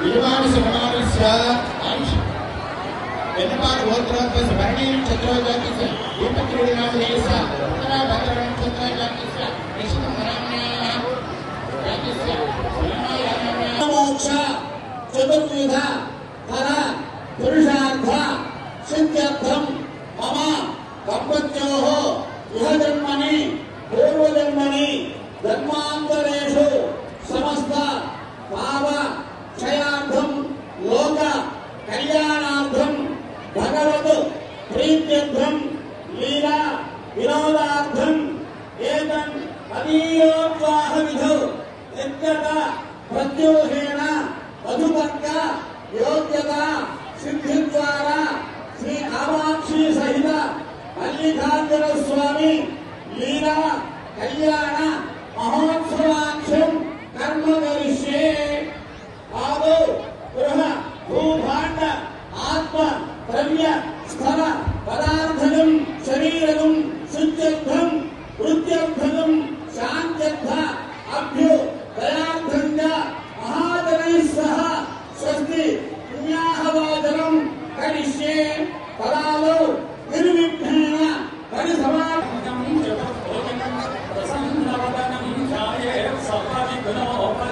विद्वान् समानस्य आयुष वेन्नपाल गोत्रोद्भवस्य भरणीं चतुर्जातिस्य दीपक्रीडनामधेयस्य उत्तराभद्रं चतुर्जातिस्य निशितमराम्याः जातिस्य मोक्ष चतुर्विध फल पुरुषार्थ सिद्ध्यर्थं मम दम्पत्योः इहजन्मनि पूर्वजन्मनि जन्मान्तरेषु समस्त पाप क्षयार्थं लोक कल्याणार्थं भगवत् प्रीत्यर्थं लीला विनोदार्थं एतन् अतीयोत्साहविधौ यज्ञता प्रत्योहेन मधुपर्क योग्यता सिद्धिद्वारा श्री कामाक्षी सहित मल्लिकार्जुन स्वामी लीला कल्याण महोत्सवाख्यं कर्म करिष्ये। आदौ गृह भूभाण्ड आत्म द्रव्य स्थल पदार्थं शरीरं शुद्ध्यर्थं वृद्ध्यर्थं शान्त्यर्थ अभ्युदयार्थं च महाजनैः सह स्वस्ति पुण्याहवाचनं करिष्ये। तदादौ निर्विघ्नेन परिसमाप्तं प्रसन्नवदनं ध्यायेत् सर्वविघ्नोपशान्तये।